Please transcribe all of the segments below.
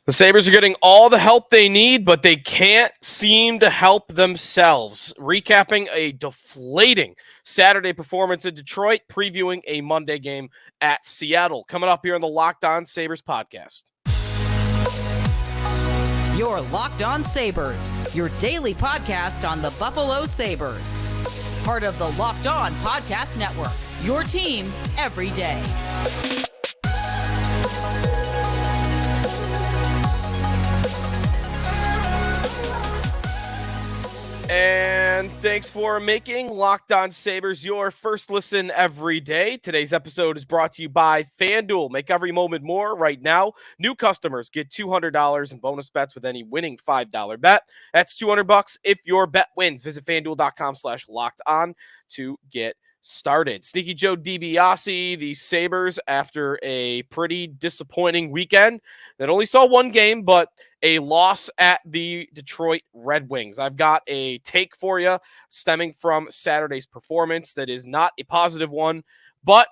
The Sabres are getting all the help they need, but they can't seem to help themselves. Recapping a deflating Saturday performance in Detroit, previewing a Monday game at Seattle. Coming up here on the Locked On Sabres podcast. Your Locked On Sabres, your daily podcast on the Buffalo Sabres. Part of the Locked On Podcast Network, your team every day. And thanks for making Locked On Sabres your first listen every day. Today's episode is brought to you by FanDuel. Make every moment more right now. New customers get $200 in bonus bets with any winning $5 bet. That's $200 if your bet wins. Visit FanDuel.com/lockedon to get started. Sneaky Joe DiBiase, the Sabres, after a pretty disappointing weekend that only saw one game, but a loss at the Detroit Red Wings. I've got a take for you stemming from Saturday's performance that is not a positive one, but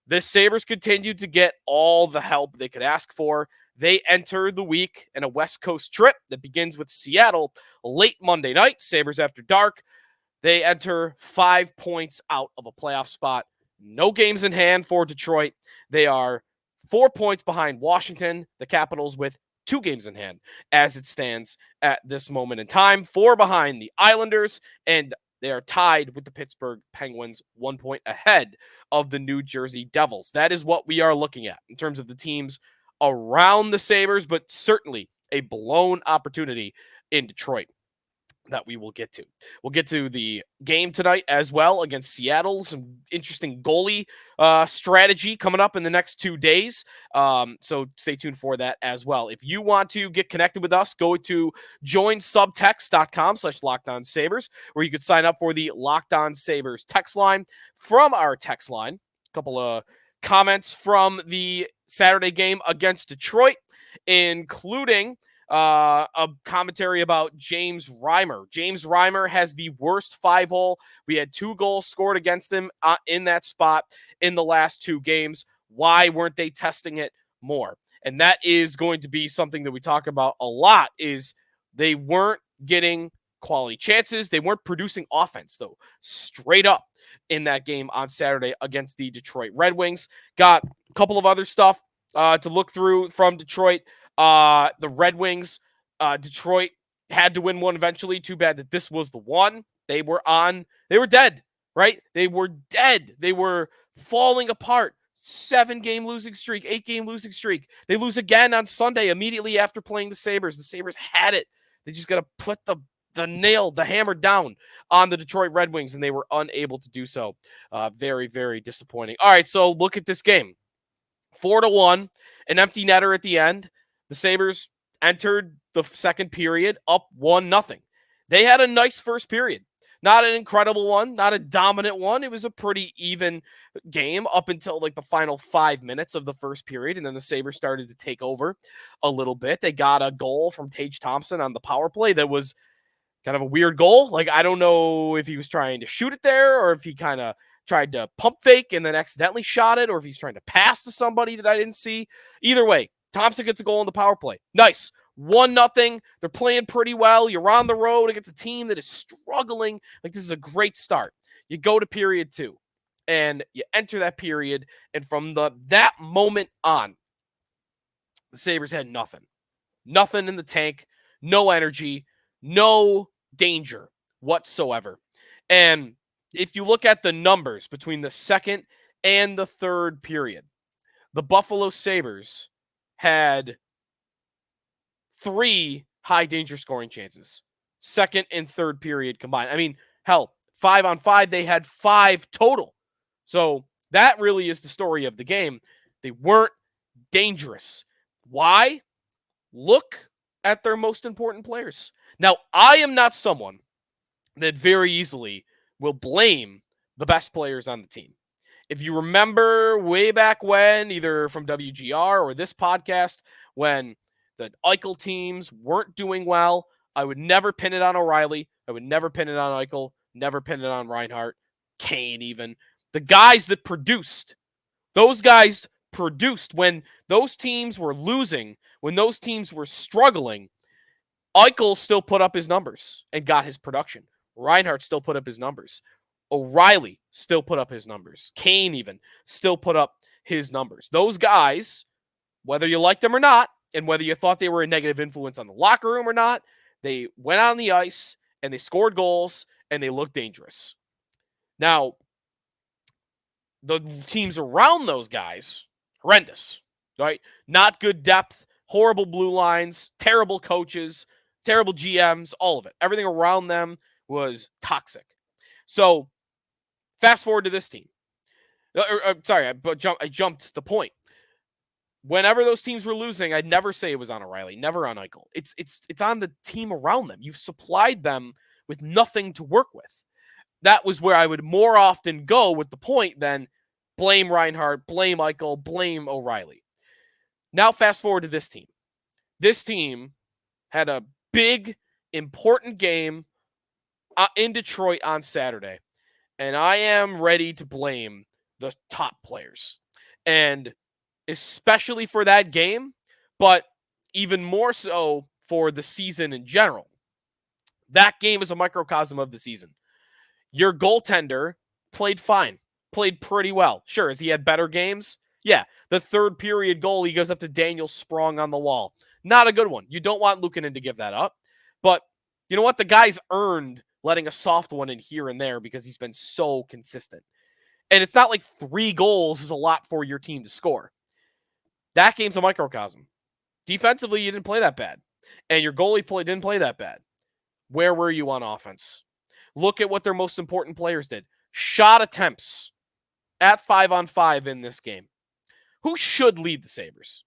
the Sabres continued to get all the help they could ask for. They enter the week in a West Coast trip that begins with Seattle late Monday night, Sabres after dark. They enter 5 points out of a playoff spot. No games in hand for Detroit. They are 4 points behind Washington, the Capitals, with 2 games in hand as it stands at this moment in time. 4 behind the Islanders, and they are tied with the Pittsburgh Penguins, 1 point ahead of the New Jersey Devils. That is what we are looking at in terms of the teams around the Sabres, but certainly a blown opportunity in Detroit that we will get to. We'll get to the game tonight as well against Seattle. Some interesting goalie strategy coming up in the next 2 days. So stay tuned for that as well. If you want to get connected with us, go to joinsubtext.com/LockedOnSabres, where you could sign up for the Locked On Sabres text line. From our text line, a couple of comments from the Saturday game against Detroit, including a commentary about James Reimer. James Reimer has the worst 5-hole. We had 2 goals scored against him in that spot in the last 2 games. Why weren't they testing it more? And that is going to be something that we talk about a lot, is they weren't getting quality chances. They weren't producing offense, though, straight up in that game on Saturday against the Detroit Red Wings. Got a couple of other stuff to look through from Detroit. The Red Wings, Detroit had to win one eventually. Too bad that this was the one. They were dead, right? They were dead. They were falling apart. 7-game losing streak, 8-game losing streak. They lose again on Sunday immediately after playing the Sabres. The Sabres had it. They just got to put the hammer down on the Detroit Red Wings, and they were unable to do so. Very, very disappointing. All right, so look at this game. 4-1, an empty netter at the end. The Sabres entered the second period up 1-0. They had a nice first period. Not an incredible one, not a dominant one. It was a pretty even game up until like the final 5 minutes of the first period, and then the Sabres started to take over a little bit. They got a goal from Tage Thompson on the power play that was kind of a weird goal. Like, I don't know if he was trying to shoot it there or if he kind of tried to pump fake and then accidentally shot it, or if he's trying to pass to somebody that I didn't see. Either way, Thompson gets a goal on the power play. Nice. 1-0. They're playing pretty well. You're on the road against a team that is struggling. Like, this is a great start. You go to period 2, and you enter that period, and from that moment on, the Sabres had nothing. Nothing in the tank, no energy, no danger whatsoever. And if you look at the numbers between the second and the third period, the Buffalo Sabres had 3 high danger scoring chances, second and third period combined. I mean, hell, 5-on-5, they had 5 total. So that really is the story of the game. They weren't dangerous. Why? Look at their most important players. Now, I am not someone that very easily will blame the best players on the team. If you remember way back when, either from WGR or this podcast, when the Eichel teams weren't doing well, I would never pin it on O'Reilly. I would never pin it on Eichel, never pin it on Reinhart, Kane even. The guys that produced, those guys produced when those teams were losing, when those teams were struggling. Eichel still put up his numbers and got his production. Reinhart still put up his numbers. O'Reilly still put up his numbers. Kane even still put up his numbers. Those guys, whether you liked them or not, and whether you thought they were a negative influence on the locker room or not, they went on the ice and they scored goals and they looked dangerous. Now, the teams around those guys, horrendous, right? Not good depth, horrible blue lines, terrible coaches, terrible GMs, all of it. Everything around them was toxic. So, fast forward to this team. Sorry, I jumped the point. Whenever those teams were losing, I'd never say it was on O'Reilly, never on Eichel. It's on the team around them. You've supplied them with nothing to work with. That was where I would more often go with the point than blame Reinhart, blame Eichel, blame O'Reilly. Now fast forward to this team. This team had a big, important game in Detroit on Saturday, and I am ready to blame the top players. And especially for that game, but even more so for the season in general. That game is a microcosm of the season. Your goaltender played fine, played pretty well. Sure, has he had better games? Yeah, the third period goal, he goes up to Daniel Sprong on the wall. Not a good one. You don't want Luukkonen to give that up. But you know what? The guy's earned letting a soft one in here and there because he's been so consistent. And it's not like 3 goals is a lot for your team to score. That game's a microcosm. Defensively, you didn't play that bad. And your goalie didn't play that bad. Where were you on offense? Look at what their most important players did. Shot attempts at 5-on-5 in this game. Who should lead the Sabres?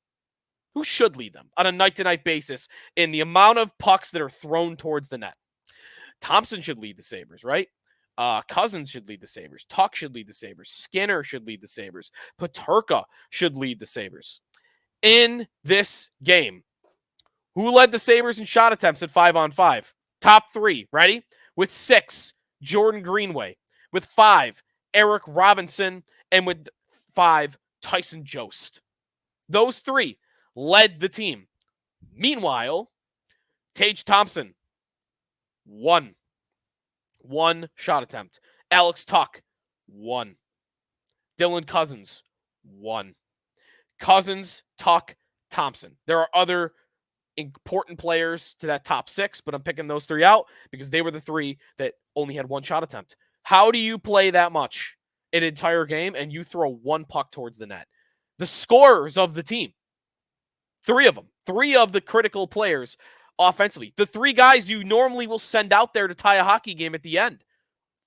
Who should lead them on a night-to-night basis in the amount of pucks that are thrown towards the net? Thompson should lead the Sabres, right? Cozens should lead the Sabres. Tuch should lead the Sabres. Skinner should lead the Sabres. Peterka should lead the Sabres. In this game, who led the Sabres in shot attempts at 5-on-5? Top 3, ready? With 6, Jordan Greenway. With 5, Eric Robinson. And with 5, Tyson Jost. Those 3 led the team. Meanwhile, Tage Thompson, 1 shot attempt. Alex Tuch, 1. Dylan Cozens, 1. Cozens, Tuch, Thompson. There are other important players to that top 6, but I'm picking those 3 out because they were the 3 that only had 1 shot attempt. How do you play that much an entire game and you throw 1 puck towards the net? The scorers of the team, 3 of them, 3 of the critical players offensively, the 3 guys you normally will send out there to tie a hockey game at the end,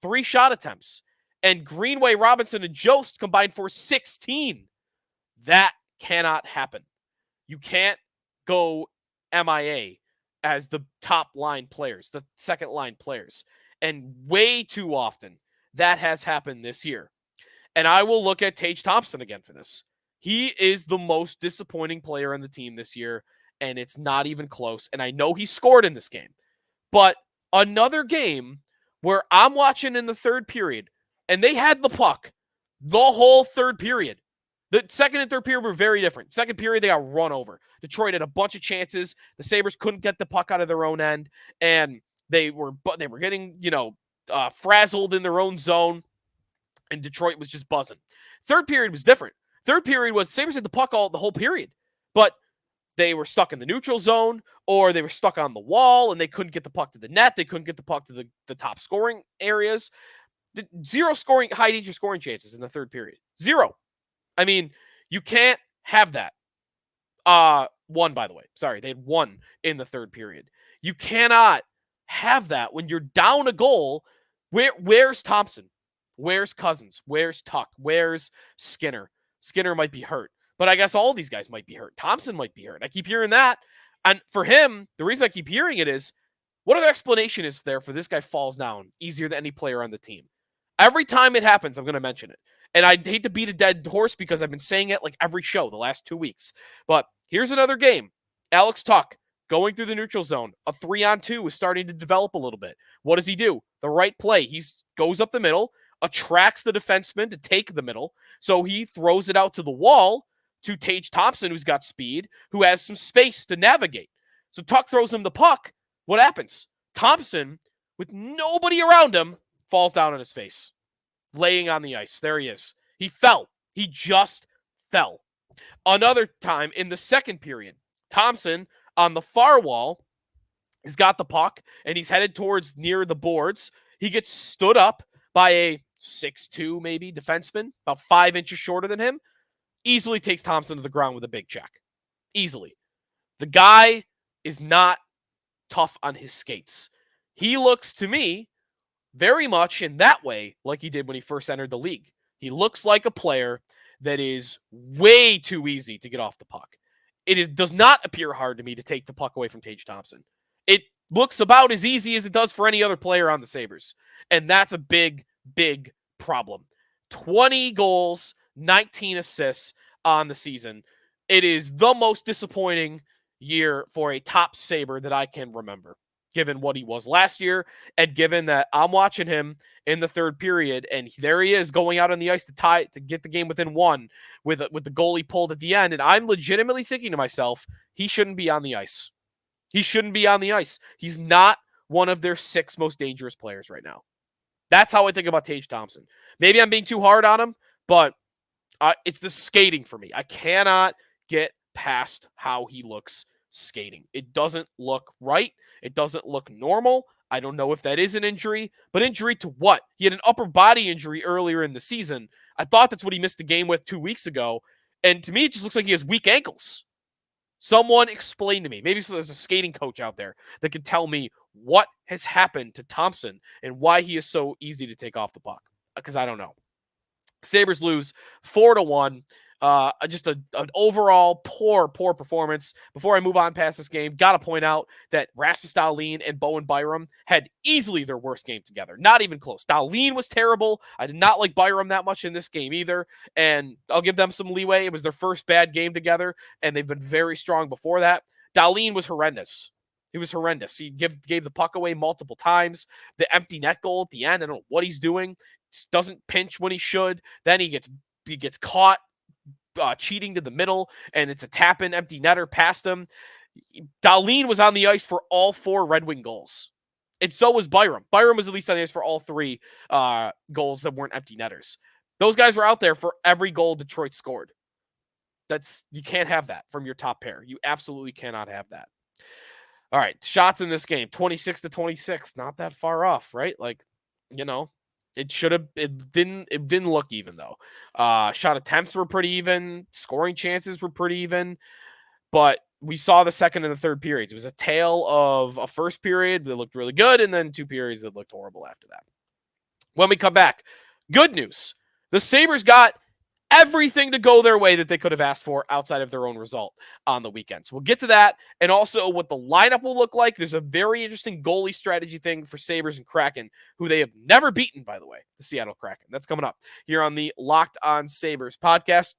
3 shot attempts. And Greenway, Robinson, and Jost combined for 16. That cannot happen. You can't go MIA as the top line players, the second line players. And way too often that has happened this year. And I will look at Tage Thompson again for this. He is the most disappointing player on the team this year, and it's not even close. And I know he scored in this game. But another game where I'm watching in the third period, and they had the puck the whole third period. The second and third period were very different. Second period, they got run over. Detroit had a bunch of chances. The Sabres couldn't get the puck out of their own end, and they were getting, frazzled in their own zone, and Detroit was just buzzing. Third period was different. Third period was Sabres had the puck the whole period, but they were stuck in the neutral zone, or they were stuck on the wall, and they couldn't get the puck to the net. They couldn't get the puck to the top scoring areas. Zero scoring, high danger scoring chances in the third period. 0. I mean, you can't have that. 1, by the way. Sorry, they had 1 in the third period. You cannot have that when you're down a goal. Where's Thompson? Where's Cozens? Where's Tuch? Where's Skinner? Skinner might be hurt, but I guess all these guys might be hurt. Thompson might be hurt. I keep hearing that. And for him, the reason I keep hearing it is, what other explanation is there for this guy falls down easier than any player on the team? Every time it happens, I'm going to mention it. And I hate to beat a dead horse because I've been saying it like every show the last 2 weeks. But here's another game. Alex Tuch going through the neutral zone. A 3-on-2 is starting to develop a little bit. What does he do? The right play. He goes up the middle, attracts the defenseman to take the middle. So he throws it out to the wall. to Tage Thompson, who's got speed, who has some space to navigate. So Tuch throws him the puck. What happens? Thompson, with nobody around him, falls down on his face, laying on the ice. There he is. He fell. He just fell. Another time in the second period, Thompson on the far wall has got the puck and he's headed towards near the boards. He gets stood up by a 6'2", maybe defenseman, about 5 inches shorter than him. Easily takes Thompson to the ground with a big check. Easily. The guy is not tough on his skates. He looks to me very much in that way like he did when he first entered the league. He looks like a player that is way too easy to get off the puck. Does not appear hard to me to take the puck away from Tage Thompson. It looks about as easy as it does for any other player on the Sabres. And that's a big, big problem. 20 goals, 19 assists on the season. It is the most disappointing year for a top Sabre that I can remember, given what he was last year, and given that I'm watching him in the third period, and there he is going out on the ice to get the game within one with the goalie pulled at the end, and I'm legitimately thinking to myself, he shouldn't be on the ice. He shouldn't be on the ice. He's not one of their 6 most dangerous players right now. That's how I think about Tage Thompson. Maybe I'm being too hard on him, but it's the skating for me. I cannot get past how he looks skating. It doesn't look right. It doesn't look normal. I don't know if that is an injury, but injury to what? He had an upper body injury earlier in the season. I thought that's what he missed the game with 2 weeks ago. And to me, it just looks like he has weak ankles. Someone explain to me. Maybe there's a skating coach out there that can tell me what has happened to Thompson and why he is so easy to take off the puck. Because I don't know. Sabres lose 4-1. Just an overall poor performance. Before I move on past this game, got to point out that Rasmus Dahlin and Bowen Byram had easily their worst game together. Not even close. Dahlin was terrible. I did not like Byram that much in this game either, and I'll give them some leeway. It was their first bad game together, and they've been very strong before that. Dahlin was horrendous. He was horrendous. He gave the puck away multiple times. The empty net goal at the end, I don't know what he's doing. Doesn't pinch when he should. Then he gets caught cheating to the middle, and it's a tap-in empty netter past him. Dahlin was on the ice for all 4 Red Wing goals, and so was Byram. Byram was at least on the ice for all 3 goals that weren't empty netters. Those guys were out there for every goal Detroit scored. You can't have that from your top pair. You absolutely cannot have that. All right, shots in this game, 26-26, not that far off, right? Like, it didn't look even though. Shot attempts were pretty even. Scoring chances were pretty even. But we saw the second and the third periods. It was a tale of a first period that looked really good and then 2 periods that looked horrible after that. When we come back, good news. The Sabres got everything to go their way that they could have asked for outside of their own result on the weekend. So we'll get to that and also what the lineup will look like. There's a very interesting goalie strategy thing for Sabres and Kraken, who they have never beaten, by the way, the Seattle Kraken. That's coming up here on the Locked On Sabres podcast.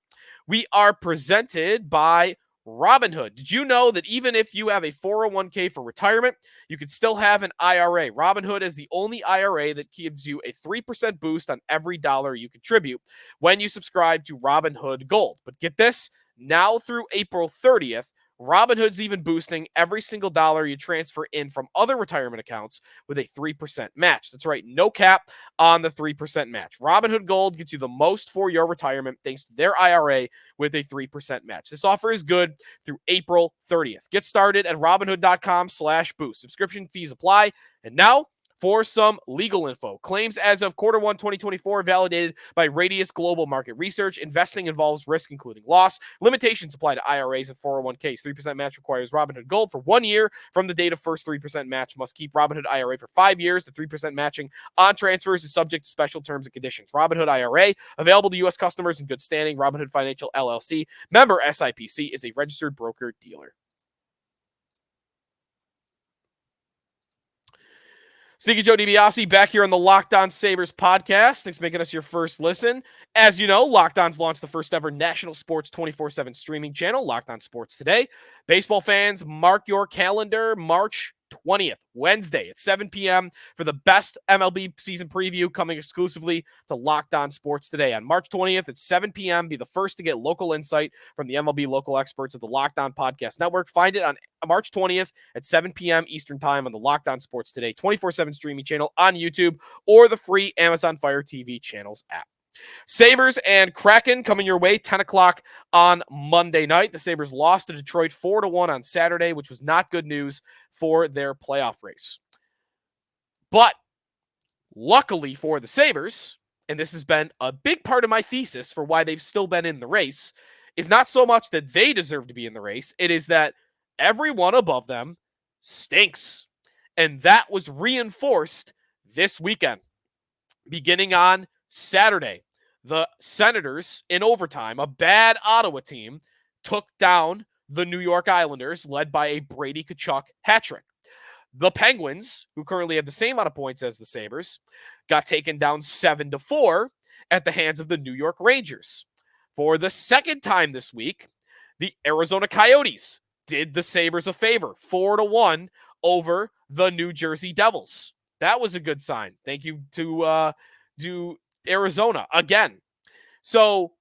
We are presented by Robinhood. Did you know that even if you have a 401k for retirement, you could still have an IRA? Robinhood is the only IRA that gives you a 3% boost on every dollar you contribute when you subscribe to Robinhood Gold. But get this, now through April 30th, Robinhood's even boosting every single dollar you transfer in from other retirement accounts with a 3% match. That's right, no cap on the 3% match. Robinhood Gold gets you the most for your retirement thanks to their IRA with a 3% match. This offer is good through April 30th. Get started at Robinhood.com/boost. Subscription fees apply. And now, for some legal info. Claims as of Q1 2024 validated by Radius Global Market Research. Investing involves risk, including loss. Limitations apply to IRAs and 401ks. 3% match requires Robinhood Gold for 1 year from the date of first 3% match. Must keep Robinhood IRA for 5 years. The 3% matching on transfers is subject to special terms and conditions. Robinhood IRA, available to U.S. customers in good standing. Robinhood Financial LLC, member SIPC, is a registered broker-dealer. Sneaky Joe DiBiase back here on the Locked On Sabres podcast. Thanks for making us your first listen. As you know, Locked On's launched the first ever national sports 24/7 streaming channel, Locked On Sports Today. Baseball fans, mark your calendar. March 20th, Wednesday at 7 p.m. for the best MLB season preview, coming exclusively to Locked On Sports Today. On March 20th at 7 p.m., be the first to get local insight from the MLB local experts of the Locked On Podcast Network. Find it on March 20th at 7 p.m. Eastern Time on the Locked On Sports Today 24/7 streaming channel on YouTube or the free Amazon Fire TV channels app. Sabres and Kraken coming your way 10 o'clock on Monday night. The Sabres lost to Detroit 4-1 on Saturday, which was not good news for their playoff race. But luckily for the Sabres, and this has been a big part of my thesis for why they've still been in the race, is not so much that they deserve to be in the race. It is that everyone above them stinks. And that was reinforced this weekend. Beginning on Saturday, the Senators, in overtime, a bad Ottawa team, took down the New York Islanders, led by a Brady Tkachuk hat trick. The Penguins, who currently have the same amount of points as the Sabres, got taken down 7-4 at the hands of the New York Rangers. For the second time this week, the Arizona Coyotes did the Sabres a favor, 4-1 over the New Jersey Devils. That was a good sign. Thank you to Arizona again. So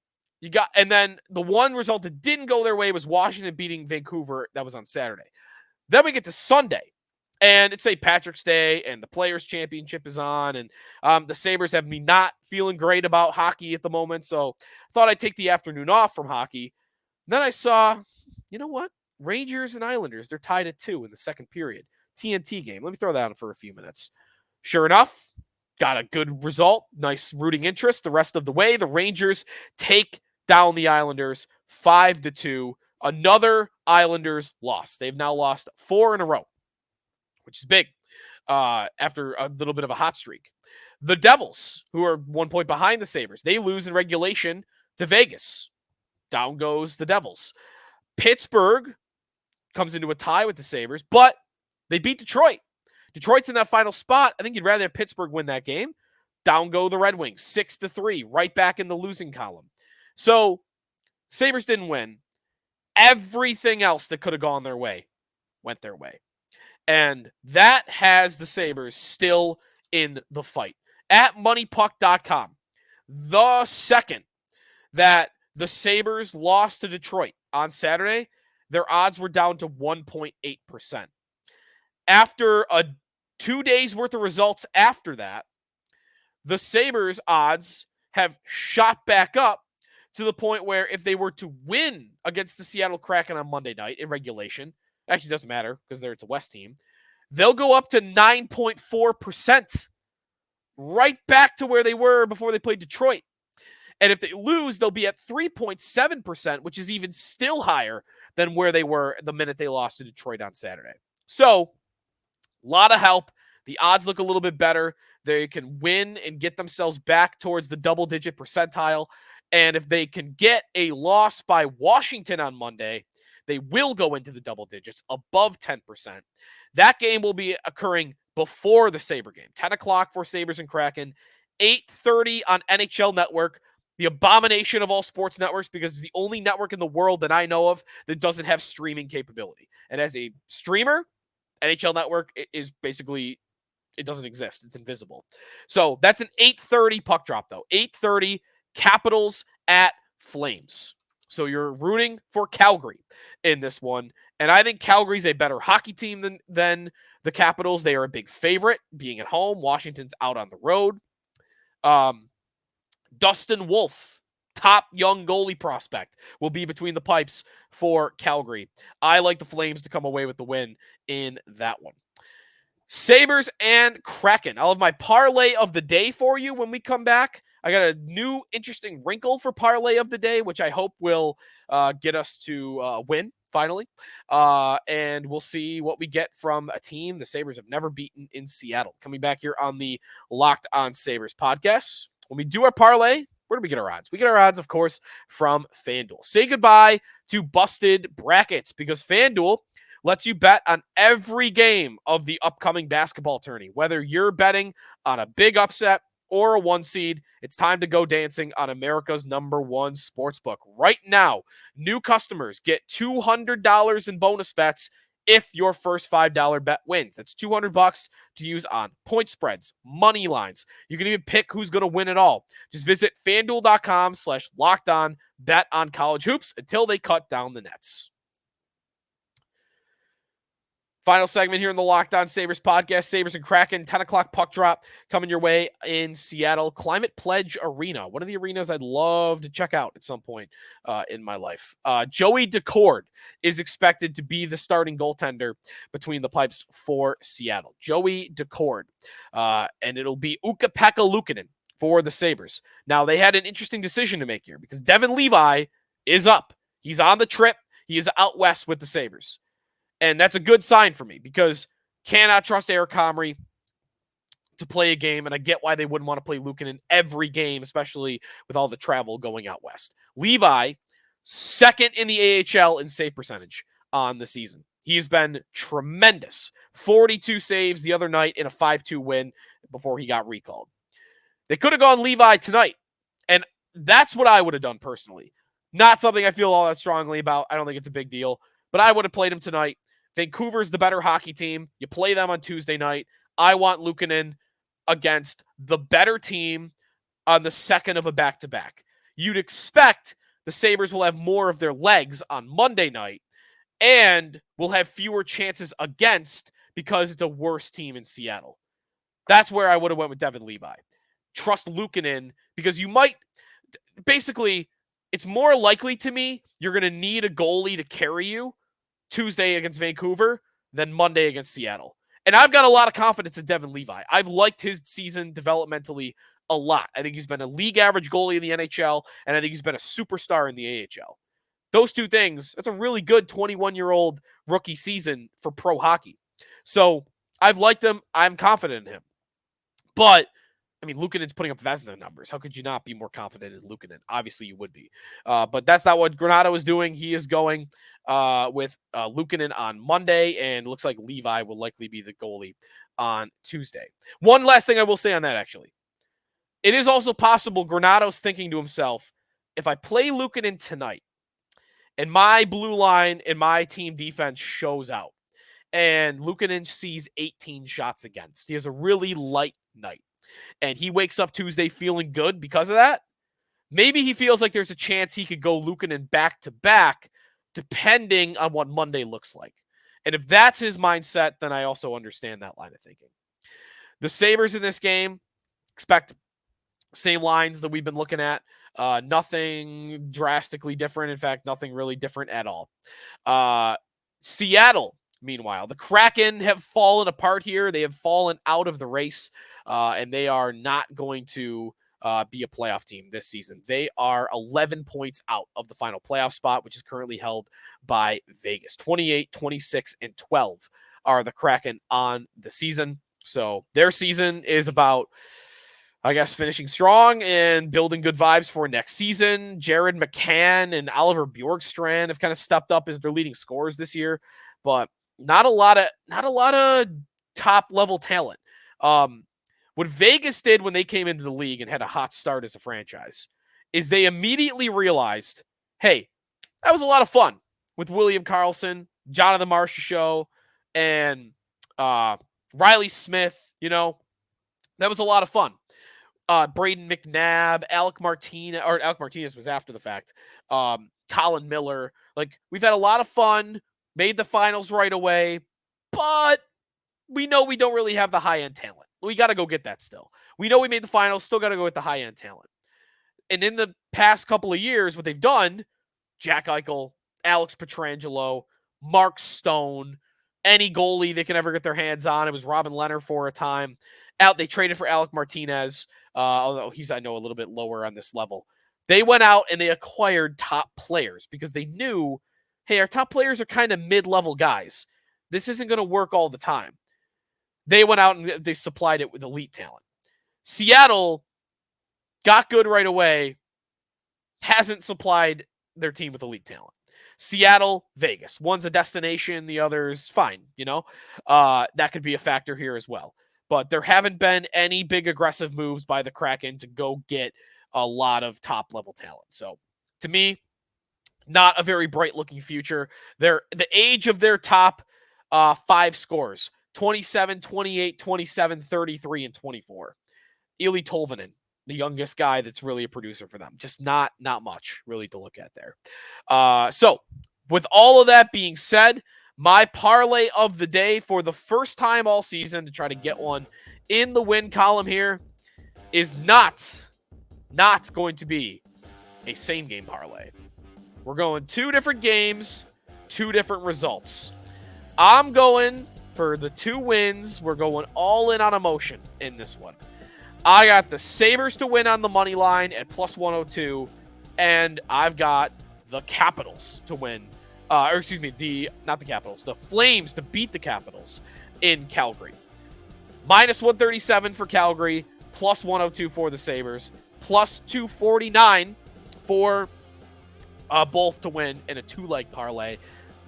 you got, and then the one result that didn't go their way was Washington beating Vancouver. That was on Saturday. Then we get to Sunday, and it's St. Patrick's Day, and the Players' Championship is on, and the Sabres have me not feeling great about hockey at the moment, so I thought I'd take the afternoon off from hockey. Then I saw, you know what? Rangers and Islanders, they're tied at 2 in the second period. TNT game. Let me throw that on for a few minutes. Sure enough, got a good result. Nice rooting interest the rest of the way. The Rangers take down the Islanders 5-2. Another Islanders loss. They've now lost 4 in a row, which is big after a little bit of a hot streak. The Devils, who are 1 point behind the Sabres, they lose in regulation to Vegas. Down goes the Devils. Pittsburgh comes into a tie with the Sabres, but they beat Detroit. Detroit's in that final spot. I think you'd rather have Pittsburgh win that game. Down go the Red Wings, 6-3, right back in the losing column. So, Sabres didn't win. Everything else that could have gone their way went their way. And that has the Sabres still in the fight. At moneypuck.com, the second that the Sabres lost to Detroit on Saturday, their odds were down to 1.8%. After 2 days worth of results after that, the Sabres odds have shot back up to the point where if they were to win against the Seattle Kraken on Monday night in regulation, actually doesn't matter because it's a West team, they'll go up to 9.4%, right back to where they were before they played Detroit. And if they lose, they'll be at 3.7%, which is even still higher than where they were the minute they lost to Detroit on Saturday. So, a lot of help. The odds look a little bit better. They can win and get themselves back towards the double-digit percentile. And if they can get a loss by Washington on Monday, they will go into the double digits, above 10%. That game will be occurring before the Sabre game. 10 o'clock for Sabres and Kraken. 8:30 on NHL Network, the abomination of all sports networks, because it's the only network in the world that I know of that doesn't have streaming capability. And as a streamer, NHL Network is basically, it doesn't exist. It's invisible. So that's an 8:30 puck drop, though. 8:30, Capitals at Flames. So you're rooting for Calgary in this one. And I think Calgary's a better hockey team than the Capitals. They are a big favorite, being at home. Washington's out on the road. Dustin Wolf, top young goalie prospect, will be between the pipes for Calgary. I like the Flames to come away with the win in that one. Sabres and Kraken. I'll have my parlay of the day for you when we come back. I got a new interesting wrinkle for parlay of the day, which I hope will get us to win finally. And we'll see what we get from a team the Sabres have never beaten in Seattle. Coming back here on the Locked On Sabres podcast. When we do our parlay, where do we get our odds? We get our odds, of course, from FanDuel. Say goodbye to busted brackets, because FanDuel lets you bet on every game of the upcoming basketball tourney. Whether you're betting on a big upset or a 1 seed, it's time to go dancing on America's #1 sportsbook. Right now, new customers get $200 in bonus bets if your first $5 bet wins. That's $200 to use on point spreads, money lines. You can even pick who's going to win it all. Just visit FanDuel.com/lockedon, bet on college hoops until they cut down the nets. Final segment here in the Locked On Sabres podcast. Sabres and Kraken, 10 o'clock puck drop coming your way in Seattle. Climate Pledge Arena, one of the arenas I'd love to check out at some point in my life. Joey Decord is expected to be the starting goaltender between the pipes for Seattle. Joey Decord. And it'll be Ukko-Pekka Luukkonen for the Sabres. Now, they had an interesting decision to make here because Devin Levi is up. He's on the trip. He is out west with the Sabres. And that's a good sign for me because cannot trust Eric Comrie to play a game, and I get why they wouldn't want to play Luukkonen every game, especially with all the travel going out west. Levi, second in the AHL in save percentage on the season. He has been tremendous. 42 saves the other night in a 5-2 win before he got recalled. They could have gone Levi tonight, and that's what I would have done personally. Not something I feel all that strongly about. I don't think it's a big deal, but I would have played him tonight. Vancouver's the better hockey team. You play them on Tuesday night. I want Luukkonen against the better team on the second of a back-to-back. You'd expect the Sabres will have more of their legs on Monday night and will have fewer chances against because it's a worse team in Seattle. That's where I would have went with Devin Levi. Trust Luukkonen because you might – basically, it's more likely to me you're going to need a goalie to carry you Tuesday against Vancouver than Monday against Seattle. And I've got a lot of confidence in Devin Levi. I've liked his season developmentally a lot. I think he's been a league average goalie in the NHL, and I think he's been a superstar in the AHL. Those two things, that's a really good 21-year-old rookie season for pro hockey. So I've liked him. I'm confident in him. But I mean, Luukkonen's putting up Vezina numbers. How could you not be more confident in Luukkonen? Obviously, you would be. But that's not what Granato is doing. He is going with Luukkonen on Monday, and looks like Levi will likely be the goalie on Tuesday. One last thing I will say on that, actually. It is also possible Granato's thinking to himself, if I play Luukkonen tonight, and my blue line and my team defense shows out, and Luukkonen sees 18 shots against, he has a really light night, and he wakes up Tuesday feeling good because of that, maybe he feels like there's a chance he could go Luukkonen back-to-back depending on what Monday looks like. And if that's his mindset, then I also understand that line of thinking. The Sabres in this game expect same lines that we've been looking at. Nothing drastically different. In fact, nothing really different at all. Seattle, meanwhile, the Kraken have fallen apart here. They have fallen out of the race. And they are not going to be a playoff team this season. They are 11 points out of the final playoff spot, which is currently held by Vegas. 28, 26, and 12 are the Kraken on the season. So their season is about, I guess, finishing strong and building good vibes for next season. Jared McCann and Oliver Bjorkstrand have kind of stepped up as their leading scorers this year, but not a lot of top level talent. What Vegas did when they came into the league and had a hot start as a franchise is they immediately realized, hey, that was a lot of fun with William Karlsson, Jonathan Marchessault, and Riley Smith. You know, that was a lot of fun. Braden McNabb, Alec Martinez was after the fact. Colin Miller. Like, we've had a lot of fun, made the finals right away, but we know we don't really have the high-end talent. We got to go get that still. We know we made the finals, still got to go with the high-end talent. And in the past couple of years, what they've done, Jack Eichel, Alex Pietrangelo, Mark Stone, any goalie they can ever get their hands on. It was Robin Leonard for a time. They traded for Alec Martinez, although he's, I know, a little bit lower on this level. They went out and they acquired top players because they knew, hey, our top players are kind of mid-level guys. This isn't going to work all the time. They went out and they supplied it with elite talent. Seattle got good right away, hasn't supplied their team with elite talent. Seattle, Vegas. One's a destination, the other's fine, you know? That could be a factor here as well. But there haven't been any big aggressive moves by the Kraken to go get a lot of top-level talent. So, to me, not a very bright-looking future. The age of their top 5 scores: 27, 28, 27, 33, and 24. Eli Tolvanen, the youngest guy that's really a producer for them. Just not much really to look at there. So with all of that being said, my parlay of the day for the first time all season to try to get one in the win column here is not going to be a same game parlay. We're going 2 different games, 2 different results. I'm going for the 2 wins. We're going all in on emotion in this one. I got the Sabres to win on the money line at plus 102, and I've got the Capitals to win. Not the Capitals, the Flames to beat the Capitals in Calgary. Minus 137 for Calgary, plus 102 for the Sabres, plus 249 for both to win in a 2-leg parlay.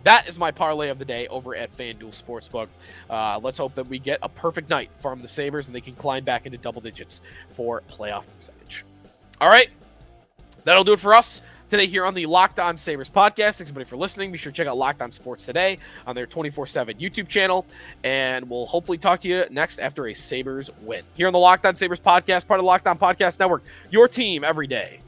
That is my parlay of the day over at FanDuel Sportsbook. Let's hope that we get a perfect night from the Sabres and they can climb back into double digits for playoff percentage. All right, that'll do it for us today here on the Locked On Sabres podcast. Thanks everybody for listening. Be sure to check out Locked On Sports Today on their 24/7 YouTube channel, and we'll hopefully talk to you next after a Sabres win. Here on the Locked On Sabres podcast, part of the Locked On Podcast Network, your team every day.